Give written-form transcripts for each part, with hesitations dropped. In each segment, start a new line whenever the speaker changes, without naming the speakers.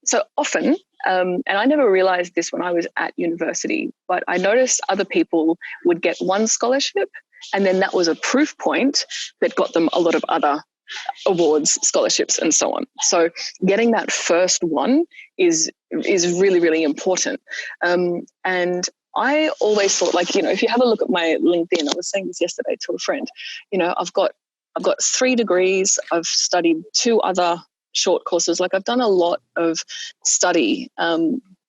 So often, and I never realized this when I was at university, but I noticed other people would get one scholarship, and then that was a proof point that got them a lot of other awards, scholarships, and so on. So getting that first one is really, really important. And I always thought, like, if you have a look at my LinkedIn, I was saying this yesterday to a friend, I've got 3 degrees. I've studied 2 other short courses. Like, I've done a lot of study,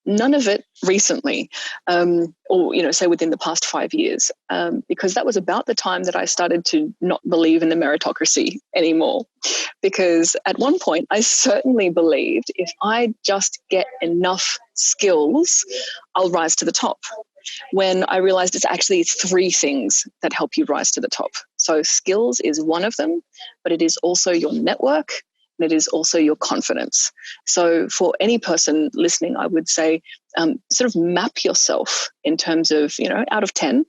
none of it recently, or, say within the past 5 years, because that was about the time that I started to not believe in the meritocracy anymore. Because at one point, I certainly believed if I just get enough skills, I'll rise to the top. When I realized it's actually 3 things that help you rise to the top. So skills is one of them, but it is also your network, and it is also your confidence. So for any person listening, I would say sort of map yourself in terms of, out of 10,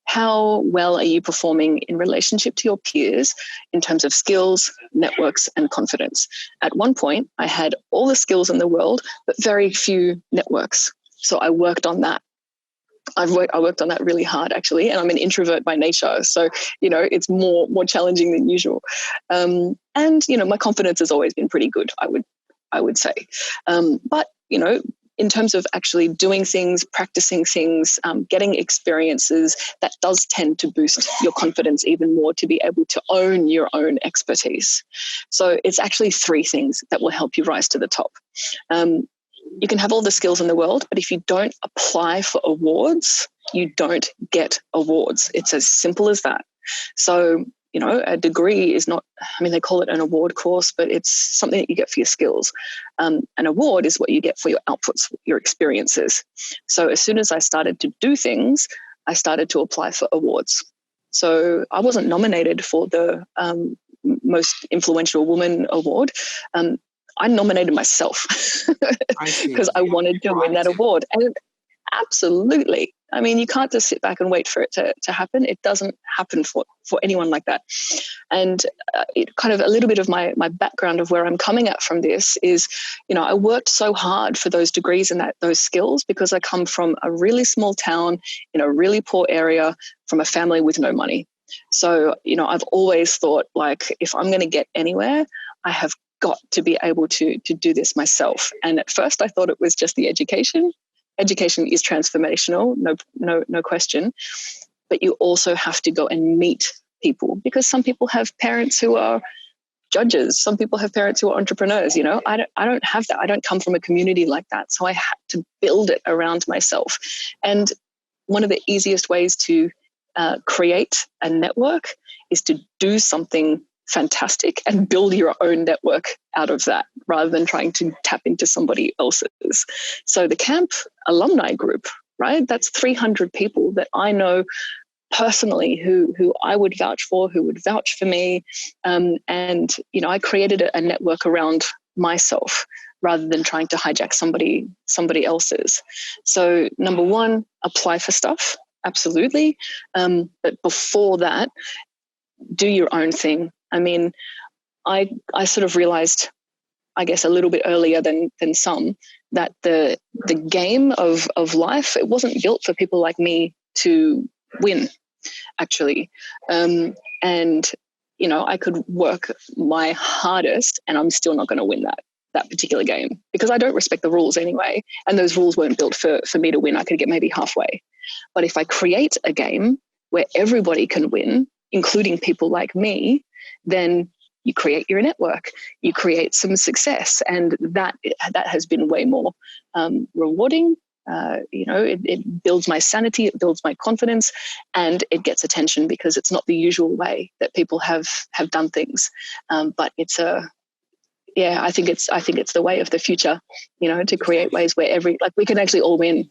how well are you performing in relationship to your peers in terms of skills, networks, and confidence? At one point, I had all the skills in the world, but very few networks. So I worked on that. I worked on that really hard, actually, and I'm an introvert by nature, so it's more challenging than usual. And my confidence has always been pretty good, I would say. But in terms of actually doing things, practicing things, getting experiences, that does tend to boost your confidence even more to be able to own your own expertise. So it's actually 3 things that will help you rise to the top. You can have all the skills in the world, but if you don't apply for awards, you don't get awards. It's as simple as that. So, a degree is not, they call it an award course, but it's something that you get for your skills. An award is what you get for your outputs, your experiences. So as soon as I started to do things, I started to apply for awards. So I wasn't nominated for the most influential woman award. I nominated myself because I wanted to win that award. And absolutely. You can't just sit back and wait for it to happen. It doesn't happen for anyone like that. And it kind of a little bit of my background of where I'm coming at from this is, I worked so hard for those degrees and those skills because I come from a really small town in a really poor area from a family with no money. So, I've always thought, like, if I'm going to get anywhere, I have got to be able to do this myself. And at first I thought it was just the education. Education is transformational, no question. But you also have to go and meet people, because some people have parents who are judges. Some people have parents who are entrepreneurs. I don't have that. I don't come from a community like that. So I had to build it around myself. And one of the easiest ways to create a network is to do something fantastic and build your own network out of that rather than trying to tap into somebody else's. So the camp alumni group, right? That's 300 people that I know personally who I would vouch for, who would vouch for me. And, I created a network around myself rather than trying to hijack somebody else's. So number 1, apply for stuff. Absolutely. But before that, do your own thing. I sort of realized, I guess, a little bit earlier than some, that the game of life, it wasn't built for people like me to win, actually. And, I could work my hardest and I'm still not going to win that particular game because I don't respect the rules anyway. And those rules weren't built for me to win. I could get maybe halfway. But if I create a game where everybody can win, including people like me, then you create your network, you create some success. And that has been way more rewarding. It builds my sanity, it builds my confidence, and it gets attention because it's not the usual way that people have done things. But it's I think it's the way of the future, to create ways where we can actually all win.